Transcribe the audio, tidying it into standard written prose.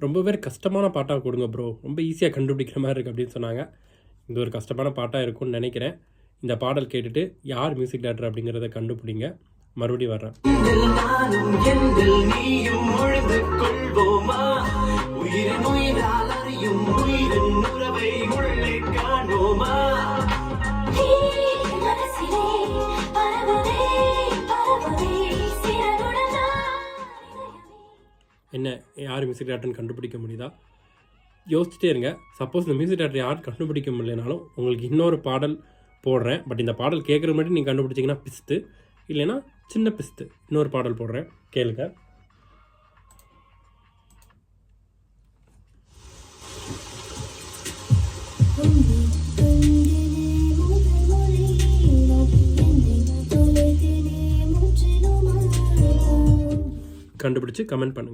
ரொம்ப பேர் கஷ்டமான பாட்டாக கொடுங்க ப்ரோ, ரொம்ப ஈஸியாக கண்டுபிடிக்கிற மாதிரி இருக்குது அப்படின்னு சொன்னாங்க. இது ஒரு கஷ்டமான பாட்டாக இருக்கும்னு நினைக்கிறேன். இந்த பாடல் கேட்டுட்டு யார் மியூசிக் டைரக்டர் அப்படிங்கிறத கண்டுபிடிங்க. மறுபடியும் வர்றேன். என்ன யார் மியூசிக் டைரக்டர்னு கண்டுபிடிக்க முடியுதா? யோசிச்சுட்டே இருங்க. சப்போஸ் இந்த மியூசிக் டைரக்டர் யாரும் கண்டுபிடிக்க முடியலனாலும் உங்களுக்கு இன்னொரு பாடல் போடுறேன். பட் இந்த பாடல் கேட்குற முன்னாடி நீங்கள் கண்டுபிடிச்சிங்கன்னா பிஸ்து, இல்லைன்னா சின்ன பிஸ்து. இன்னொரு பாடல் போடுறேன், கேளுங்க. கண்டுபிடிச்சு கமெண்ட் பண்ணுங்கள்.